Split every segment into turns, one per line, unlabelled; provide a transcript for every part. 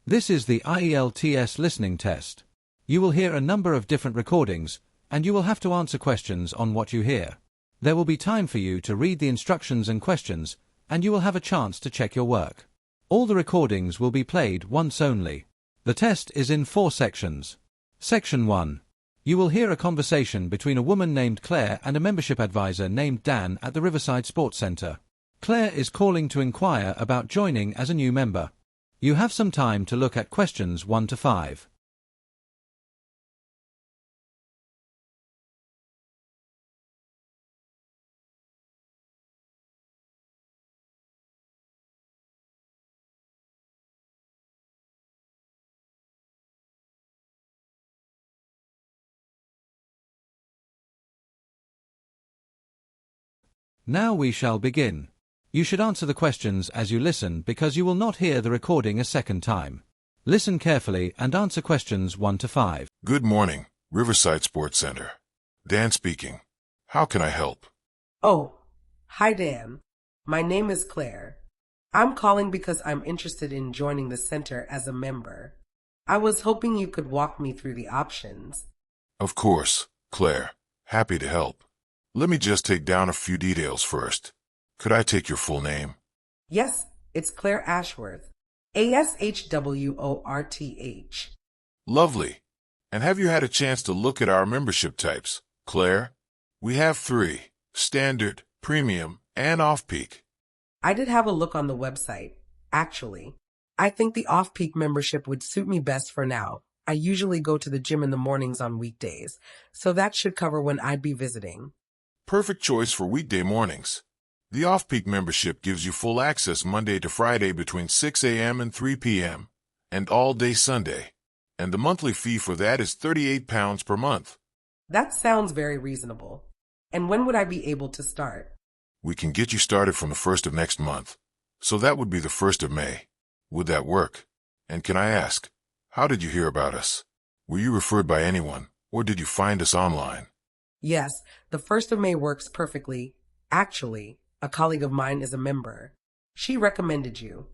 This is the IELTS listening test. You will hear a number of different recordings, and you will have to answer questions on what you hear. There will be time for you to read the instructions and questions, and you will have a chance to check your work. All the recordings will be played once only. The test is in 4 sections. Section 1. You will hear a conversation between a woman named Claire and a membership advisor named Dan at the Riverside Sports Center. Claire is calling to inquire about joining as a new member. You have some time to look at questions 1 to 5. Now we shall begin. You should answer the questions as you listen because you will not hear the recording a second time. Listen carefully and answer questions 1 to 5.
Good morning, Riverside Sports Center. Dan speaking. How can I help?
Oh, hi Dan. My name is Claire. I'm calling because I'm interested in joining the center as a member. I was hoping you could walk me through the options.
Of course, Claire. Happy to help. Let me just take down a few details first. Could I take your full name?
Yes, it's Claire Ashworth. Ashworth.
Lovely. And have you had a chance to look at our membership types, Claire? We have 3, standard, premium, and off-peak.
I did have a look on the website, actually. I think the off-peak membership would suit me best for now. I usually go to the gym in the mornings on weekdays, so that should cover when I'd be visiting.
Perfect choice for weekday mornings. The off-peak membership gives you full access Monday to Friday between 6 a.m. and 3 p.m., and all day Sunday. And the monthly fee for that is £38 per month.
That sounds very reasonable. And when would I be able to start?
We can get you started from the 1st of next month, so that would be the 1st of May. Would that work? And can I ask, how did you hear about us? Were you referred by anyone, or did you find us online?
Yes, the 1st of May works perfectly. Actually, a colleague of mine is a member. She recommended you.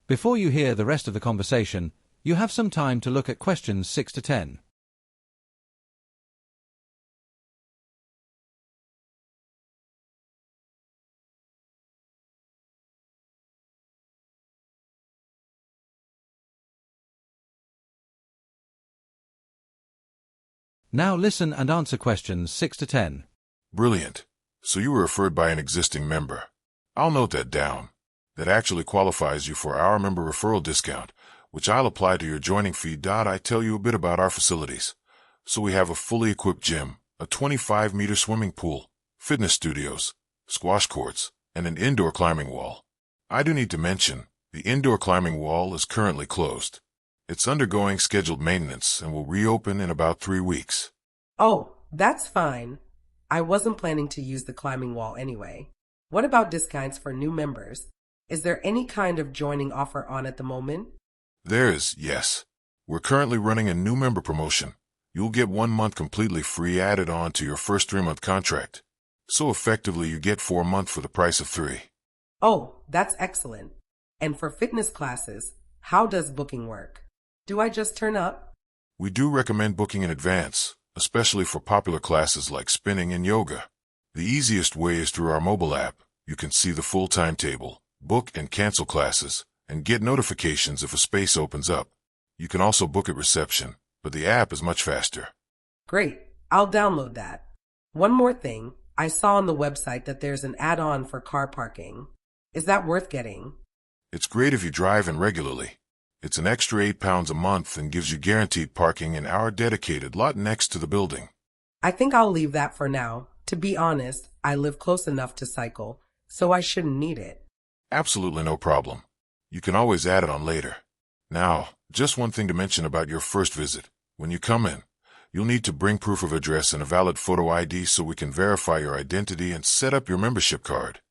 Before you hear the rest of the conversation, you have some time to look at questions 6 to 10. Now listen and answer questions 6 to 10.
Brilliant. So you were referred by an existing member. I'll note that down. That actually qualifies you for our member referral discount, which I'll apply to your joining fee. I tell you a bit about our facilities. So we have a fully equipped gym, a 25-meter swimming pool, fitness studios, squash courts, and an indoor climbing wall. I do need to mention, the indoor climbing wall is currently closed. It's undergoing scheduled maintenance and will reopen in about 3 weeks.
Oh, that's fine. I wasn't planning to use the climbing wall anyway. What about discounts for new members? Is there any kind of joining offer on at the moment?
There is, yes. We're currently running a new member promotion. You'll get 1 month completely free added on to your first 3-month contract. So effectively you get 4 months for the price of 3.
Oh, that's excellent. And for fitness classes, how does booking work? Do I just turn up?
We do recommend booking in advance, especially for popular classes like spinning and yoga. The easiest way is through our mobile app. You can see the full timetable, book and cancel classes, and get notifications if a space opens up. You can also book at reception, but the app is much faster.
Great. I'll download that. One more thing. I saw on the website that there's an add-on for car parking. Is that worth getting?
It's great if you drive in regularly. It's an extra £8 a month and gives you guaranteed parking in our dedicated lot next to the building.
I think I'll leave that for now. To be honest, I live close enough to cycle, so I shouldn't need it.
Absolutely no problem. You can always add it on later. Now, just one thing to mention about your first visit. When you come in, you'll need to bring proof of address and a valid photo ID so we can verify your identity and set up your membership card.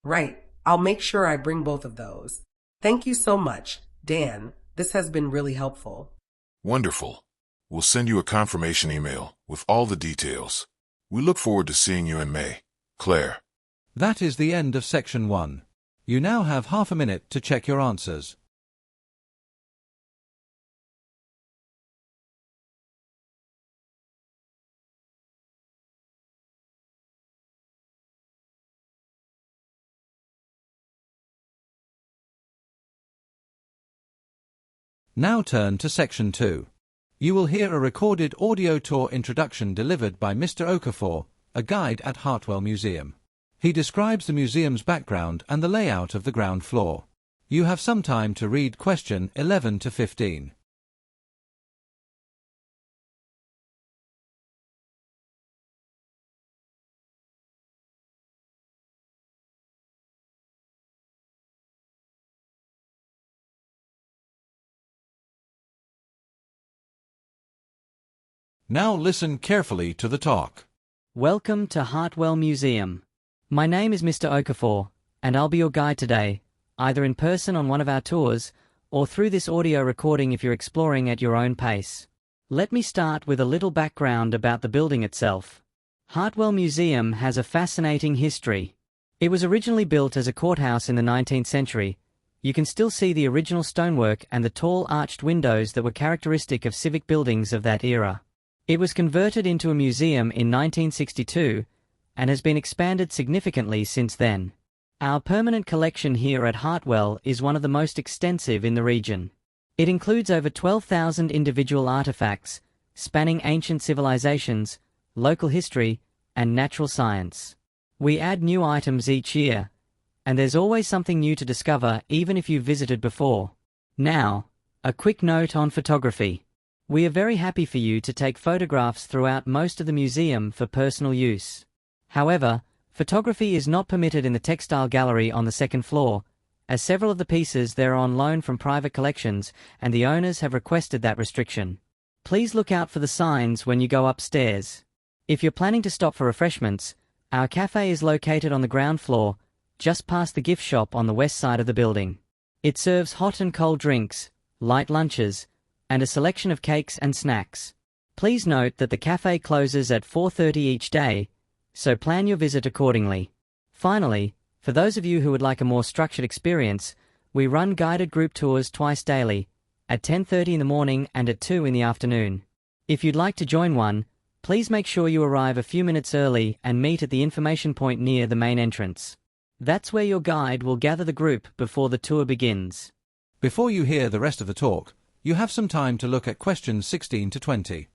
Right. I'll make sure I bring both of those. Thank you so much, Dan. This has been really helpful.
Wonderful. We'll send you a confirmation email with all the details. We look forward to seeing you in May. Claire.
That is the end of section 1. You now have half a minute to check your answers. Now turn to Section 2. You will hear a recorded audio tour introduction delivered by Mr. Okafor, a guide at Hartwell Museum. He describes the museum's background and the layout of the ground floor. You have some time to read question 11 to 15. Now listen carefully to the talk.
Welcome to Hartwell Museum. My name is Mr. Okafor, and I'll be your guide today, either in person on one of our tours, or through this audio recording if you're exploring at your own pace. Let me start with a little background about the building itself. Hartwell Museum has a fascinating history. It was originally built as a courthouse in the 19th century. You can still see the original stonework and the tall arched windows that were characteristic of civic buildings of that era. It was converted into a museum in 1962 and has been expanded significantly since then. Our permanent collection here at Hartwell is one of the most extensive in the region. It includes over 12,000 individual artifacts, spanning ancient civilizations, local history, and natural science. We add new items each year, and there's always something new to discover even if you've visited before. Now, a quick note on photography. We are very happy for you to take photographs throughout most of the museum for personal use. However, photography is not permitted in the textile gallery on the second floor, as several of the pieces there are on loan from private collections and the owners have requested that restriction. Please look out for the signs when you go upstairs. If you're planning to stop for refreshments, our cafe is located on the ground floor, just past the gift shop on the west side of the building. It serves hot and cold drinks, light lunches, and a selection of cakes and snacks. Please note that the cafe closes at 4:30 each day, so plan your visit accordingly. Finally, for those of you who would like a more structured experience, we run guided group tours twice daily, at 10:30 in the morning and at 2 in the afternoon. If you'd like to join one, please make sure you arrive a few minutes early and meet at the information point near the main entrance. That's where your guide will gather the group before the tour begins.
Before you hear the rest of the talk, you have some time to look at questions 16 to 20.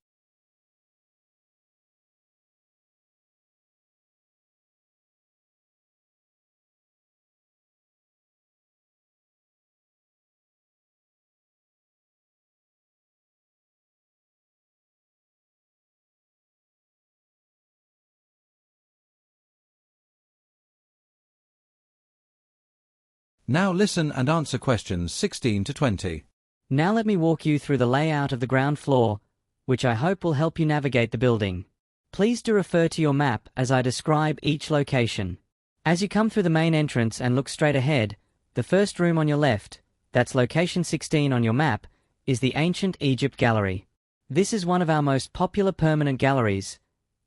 Now listen and answer questions 16 to 20.
Now let me walk you through the layout of the ground floor, which I hope will help you navigate the building. Please do refer to your map as I describe each location. As you come through the main entrance and look straight ahead, the first room on your left, that's location 16 on your map, is the Ancient Egypt Gallery. This is one of our most popular permanent galleries,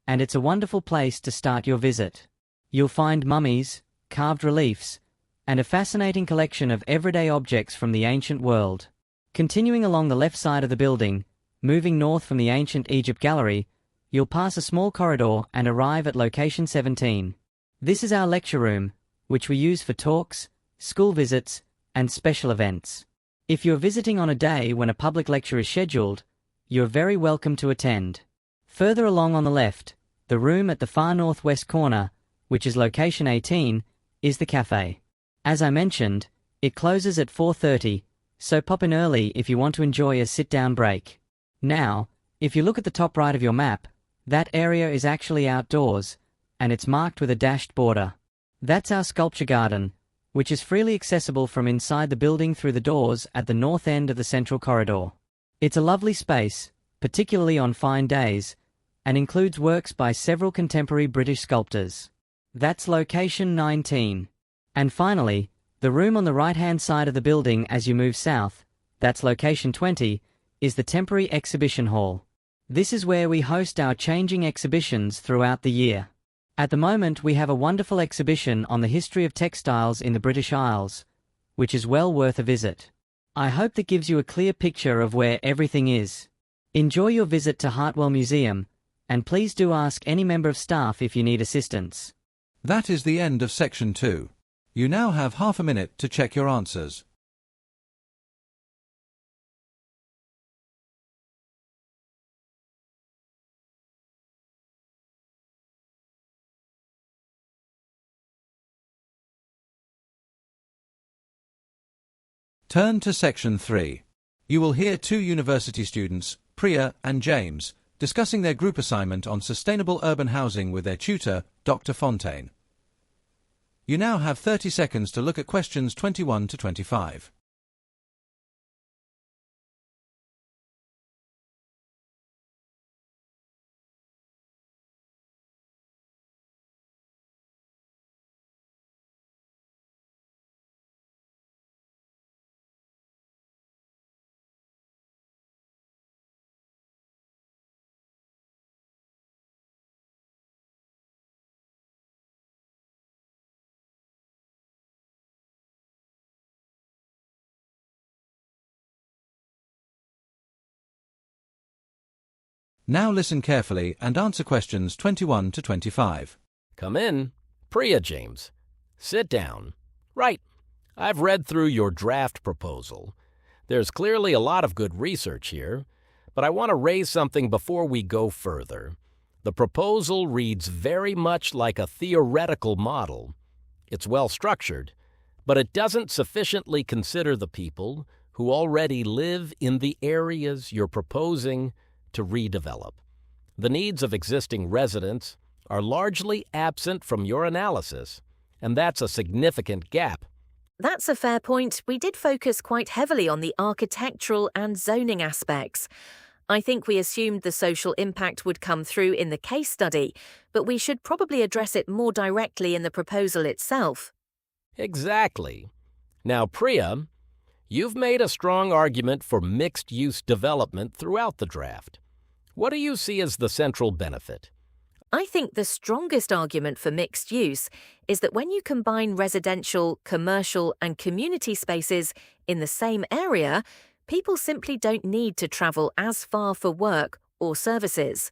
and it's a wonderful place to start your visit. You'll find mummies, carved reliefs, and a fascinating collection of everyday objects from the ancient world. Continuing along the left side of the building, moving north from the Ancient Egypt Gallery, you'll pass a small corridor and arrive at location 17. This is our lecture room, which we use for talks, school visits, and special events. If you're visiting on a day when a public lecture is scheduled, you're very welcome to attend. Further along on the left, the room at the far northwest corner, which is location 18, is the cafe. As I mentioned, it closes at 4:30, so pop in early if you want to enjoy a sit-down break. Now, if you look at the top right of your map, that area is actually outdoors, and it's marked with a dashed border. That's our sculpture garden, which is freely accessible from inside the building through the doors at the north end of the central corridor. It's a lovely space, particularly on fine days, and includes works by several contemporary British sculptors. That's location 19. And finally, the room on the right-hand side of the building as you move south, that's location 20, is the temporary exhibition hall. This is where we host our changing exhibitions throughout the year. At the moment we have a wonderful exhibition on the history of textiles in the British Isles, which is well worth a visit. I hope that gives you a clear picture of where everything is. Enjoy your visit to Hartwell Museum, and please do ask any member of staff if you need assistance.
That is the end of Section 2. You now have half a minute to check your answers. Turn to Section 3. You will hear two university students, Priya and James, discussing their group assignment on sustainable urban housing with their tutor, Dr. Fontaine. You now have 30 seconds to look at questions 21 to 25. Now listen carefully and answer questions 21 to 25.
Come in. Priya, James. Sit down. Right. I've read through your draft proposal. There's clearly a lot of good research here, but I want to raise something before we go further. The proposal reads very much like a theoretical model. It's well structured, but it doesn't sufficiently consider the people who already live in the areas you're proposing to redevelop. The needs of existing residents are largely absent from your analysis, and that's a significant gap.
That's a fair point. We did focus quite heavily on the architectural and zoning aspects. I think we assumed the social impact would come through in the case study, but we should probably address it more directly in the proposal itself.
Exactly. Now, Priya, you've made a strong argument for mixed-use development throughout the draft. What do you see as the central benefit?
I think the strongest argument for mixed use is that when you combine residential, commercial, and community spaces in the same area, people simply don't need to travel as far for work or services.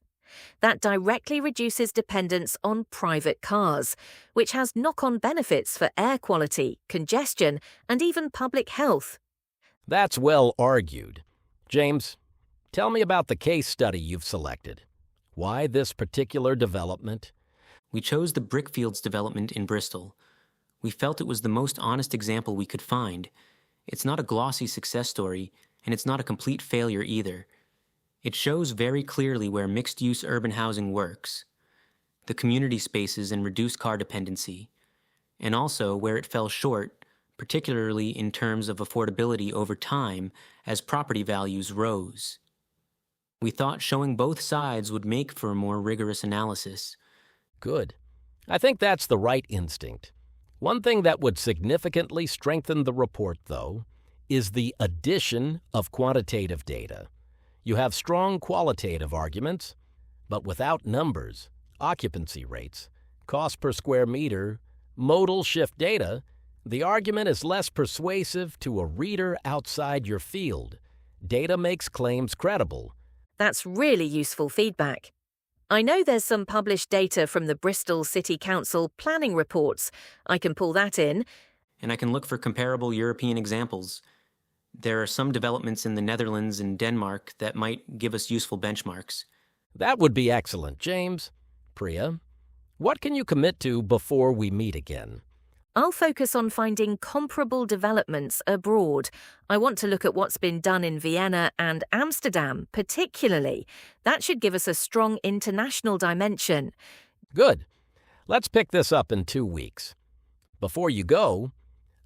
That directly reduces dependence on private cars, which has knock-on benefits for air quality, congestion, and even public health.
That's well argued. James, tell me about the case study you've selected. Why this particular development?
We chose the Brickfields development in Bristol. We felt it was the most honest example we could find. It's not a glossy success story, and it's not a complete failure either. It shows very clearly where mixed-use urban housing works, the community spaces and reduced car dependency, and also where it fell short, particularly in terms of affordability over time as property values rose. We thought showing both sides would make for a more rigorous analysis.
Good. I think that's the right instinct. One thing that would significantly strengthen the report, though, is the addition of quantitative data. You have strong qualitative arguments, but without numbers, occupancy rates, cost per square meter, modal shift data, the argument is less persuasive to a reader outside your field. Data makes claims credible.
That's really useful feedback. I know there's some published data from the Bristol City Council planning reports. I can pull that in.
And I can look for comparable European examples. There are some developments in the Netherlands and Denmark that might give us useful benchmarks.
That would be excellent, James. Priya, what can you commit to before we meet again?
I'll focus on finding comparable developments abroad. I want to look at what's been done in Vienna and Amsterdam, particularly. That should give us a strong international dimension.
Good. Let's pick this up in 2 weeks. Before you go,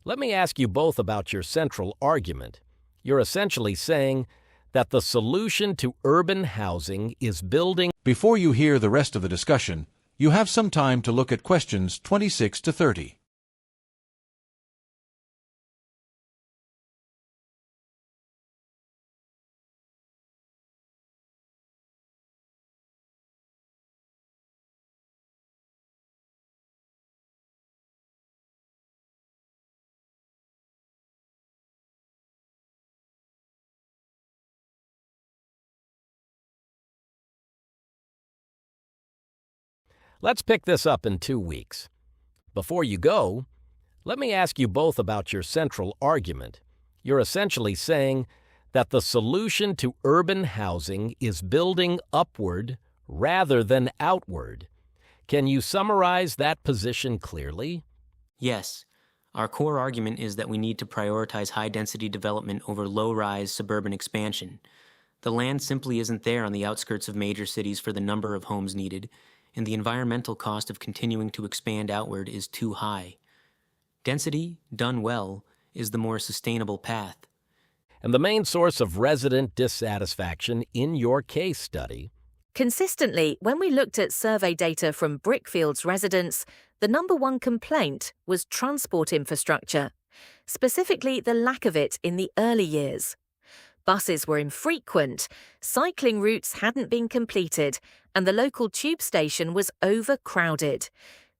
let me ask you both about your central argument. You're essentially saying that the solution to urban housing is building...
Before you hear the rest of the discussion, you have some time to look at questions 26 to 30.
Let's pick this up in 2 weeks. Before you go, let me ask you both about your central argument. You're essentially saying that the solution to urban housing is building upward rather than outward. Can you summarize that position clearly?
Yes, Our core argument is that we need to prioritize high-density development over low-rise suburban expansion. The land simply isn't there on the outskirts of major cities for the number of homes needed, and the environmental cost of continuing to expand outward is too high. Density, done well, is the more sustainable path.
And the main source of resident dissatisfaction in your case study?
Consistently, when we looked at survey data from Brickfield's residents, the number one complaint was transport infrastructure, specifically the lack of it in the early years. Buses were infrequent, cycling routes hadn't been completed, and the local tube station was overcrowded.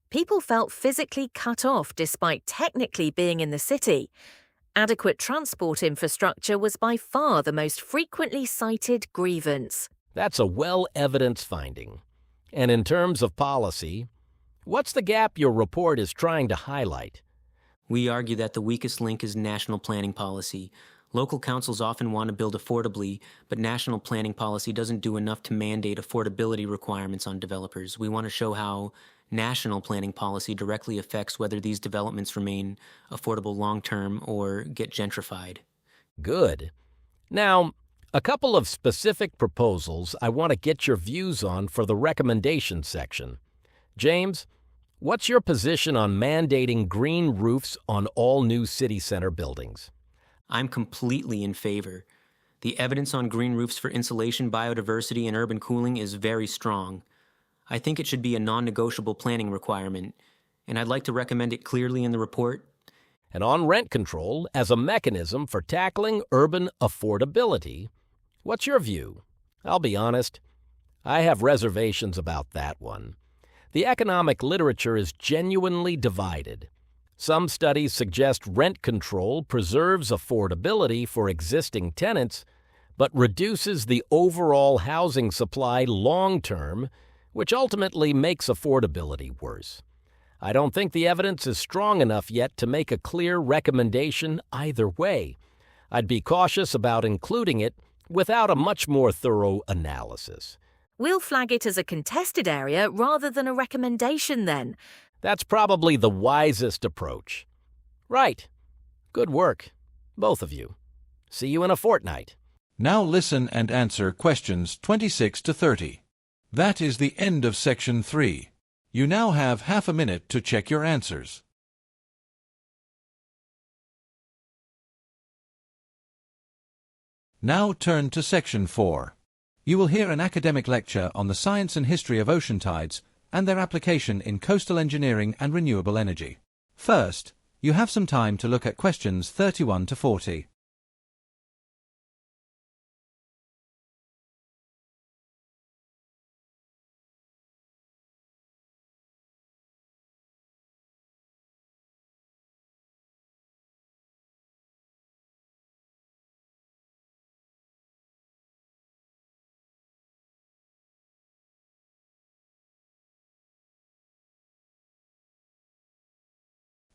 People felt physically cut off despite technically being in the city. Adequate transport infrastructure was by far the most frequently cited grievance.
That's a well-evidenced finding. And in terms of policy, what's the gap your report is trying to highlight?
We argue that the weakest link is national planning policy. Local councils often want to build affordably, but national planning policy doesn't do enough to mandate affordability requirements on developers. We want to show how national planning policy directly affects whether these developments remain affordable long-term or get gentrified.
Good. Now, a couple of specific proposals I want to get your views on for the recommendation section. James, what's your position on mandating green roofs on all new city center buildings?
I'm completely in favor. The evidence on green roofs for insulation, biodiversity, and urban cooling is very strong. I think it should be a non-negotiable planning requirement, and I'd like to recommend it clearly in the report.
And on rent control as a mechanism for tackling urban affordability, what's your view? I'll be honest, I have reservations about that one. The economic literature is genuinely divided. Some studies suggest rent control preserves affordability for existing tenants, but reduces the overall housing supply long-term, which ultimately makes affordability worse. I don't think the evidence is strong enough yet to make a clear recommendation either way. I'd be cautious about including it without a much more thorough analysis.
We'll flag it as a contested area rather than a recommendation then.
That's probably the wisest approach. Right. Good work, both of you. See you in a fortnight.
Now listen and answer questions 26 to 30. That is the end of section 3. You now have half a minute to check your answers. Now turn to section 4. You will hear an academic lecture on the science and history of ocean tides and their application in coastal engineering and renewable energy. First, you have some time to look at questions 31 to 40.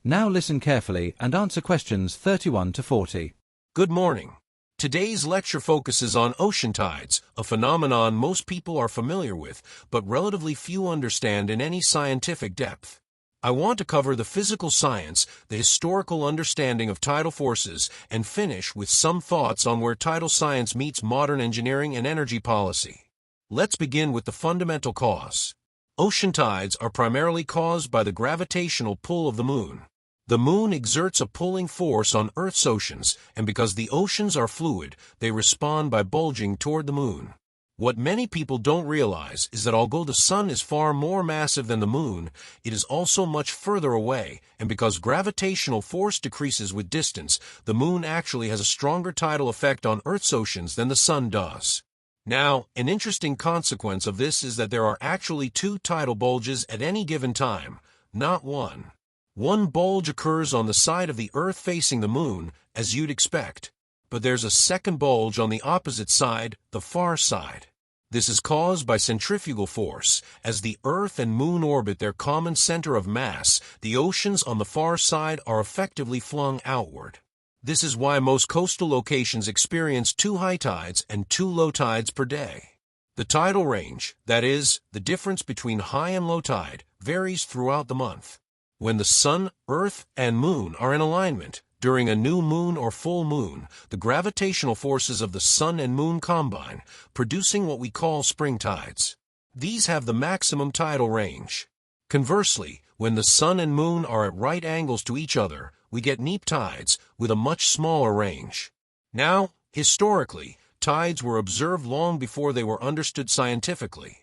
Now listen carefully and answer questions 31 to 40.
Good morning. Today's lecture focuses on ocean tides, a phenomenon most people are familiar with, but relatively few understand in any scientific depth. I want to cover the physical science, the historical understanding of tidal forces, and finish with some thoughts on where tidal science meets modern engineering and energy policy. Let's begin with the fundamental cause. Ocean tides are primarily caused by the gravitational pull of the moon. The moon exerts a pulling force on Earth's oceans, and because the oceans are fluid, they respond by bulging toward the moon. What many people don't realize is that although the sun is far more massive than the moon, it is also much further away, and because gravitational force decreases with distance, the moon actually has a stronger tidal effect on Earth's oceans than the sun does. Now, an interesting consequence of this is that there are actually two tidal bulges at any given time, not one. One bulge occurs on the side of the Earth facing the moon, as you'd expect. But there's a second bulge on the opposite side, the far side. This is caused by centrifugal force. As the Earth and moon orbit their common center of mass, the oceans on the far side are effectively flung outward. This is why most coastal locations experience 2 high tides and 2 low tides per day. The tidal range, that is, the difference between high and low tide, varies throughout the month. When the sun, earth, and moon are in alignment, during a new moon or full moon, the gravitational forces of the sun and moon combine, producing what we call spring tides. These have the maximum tidal range. Conversely, when the sun and moon are at right angles to each other, we get neap tides with a much smaller range. Now, historically, tides were observed long before they were understood scientifically.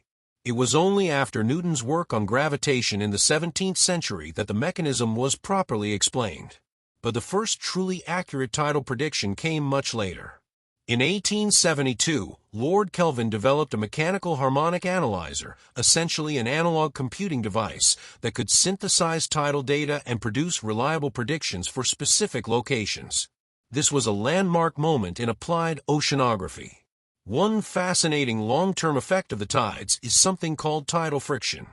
It was only after Newton's work on gravitation in the 17th century that the mechanism was properly explained. But the first truly accurate tidal prediction came much later. In 1872, Lord Kelvin developed a mechanical harmonic analyzer, essentially an analog computing device, that could synthesize tidal data and produce reliable predictions for specific locations. This was a landmark moment in applied oceanography. One fascinating long-term effect of the tides is something called tidal friction.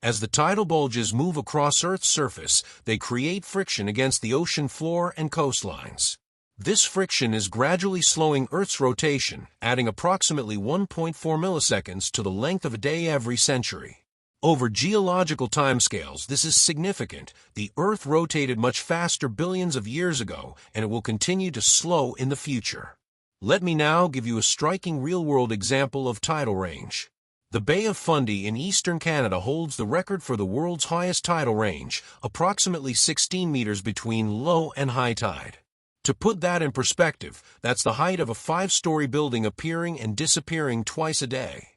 As the tidal bulges move across Earth's surface, they create friction against the ocean floor and coastlines. This friction is gradually slowing Earth's rotation, adding approximately 1.4 milliseconds to the length of a day every century. Over geological timescales, this is significant. The Earth rotated much faster billions of years ago, and it will continue to slow in the future. Let me now give you a striking real-world example of tidal range. The Bay of Fundy in eastern Canada holds the record for the world's highest tidal range, approximately 16 meters between low and high tide. To put that in perspective, that's the height of a 5-story building appearing and disappearing twice a day.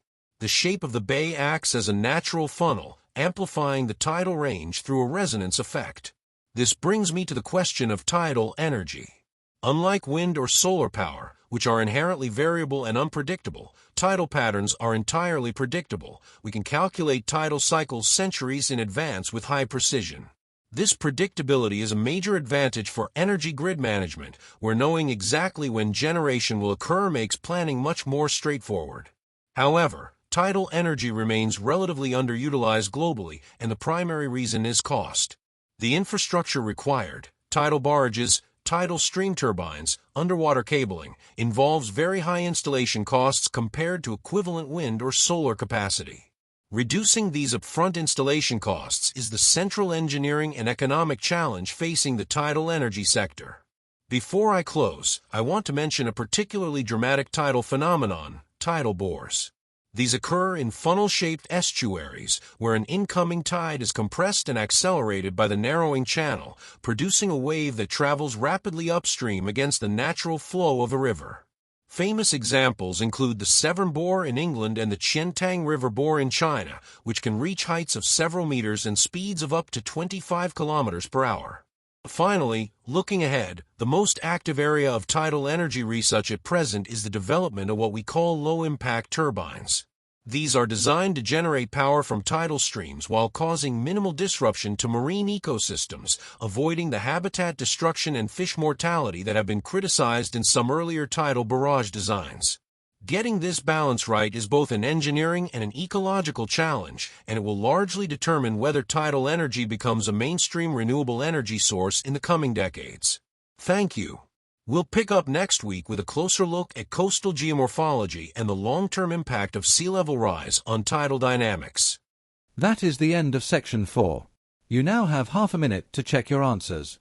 The shape of the bay acts as a natural funnel, amplifying the tidal range through a resonance effect. This brings me to the question of tidal energy. Unlike wind or solar power, which are inherently variable and unpredictable, tidal patterns are entirely predictable. We can calculate tidal cycles centuries in advance with high precision. This predictability is a major advantage for energy grid management, where knowing exactly when generation will occur makes planning much more straightforward. However, tidal energy remains relatively underutilized globally, and the primary reason is cost. The infrastructure required, tidal barges, tidal stream turbines, underwater cabling, involves very high installation costs compared to equivalent wind or solar capacity. Reducing these upfront installation costs is the central engineering and economic challenge facing the tidal energy sector. Before I close, I want to mention a particularly dramatic tidal phenomenon, tidal bores. These occur in funnel-shaped estuaries, where an incoming tide is compressed and accelerated by the narrowing channel, producing a wave that travels rapidly upstream against the natural flow of a river. Famous examples include the Severn Bore in England and the Qiantang River Bore in China, which can reach heights of several meters and speeds of up to 25 kilometers per hour. Finally, looking ahead, the most active area of tidal energy research at present is the development of what we call low-impact turbines. These are designed to generate power from tidal streams while causing minimal disruption to marine ecosystems, avoiding the habitat destruction and fish mortality that have been criticized in some earlier tidal barrage designs. Getting this balance right is both an engineering and an ecological challenge, and it will largely determine whether tidal energy becomes a mainstream renewable energy source in the coming decades. Thank you. We'll pick up next week with a closer look at coastal geomorphology and the long-term impact of sea level rise on tidal dynamics.
That is the end of Section 4. You now have half a minute to check your answers.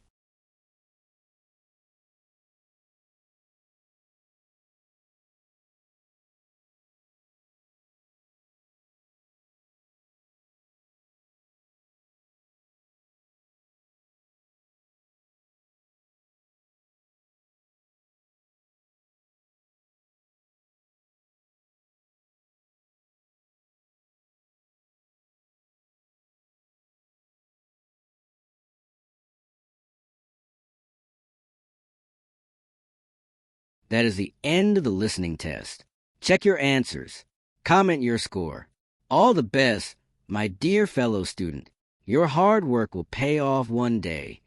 That is the end of the listening test. Check your answers. Comment your score. All the best, my dear fellow student. Your hard work will pay off one day.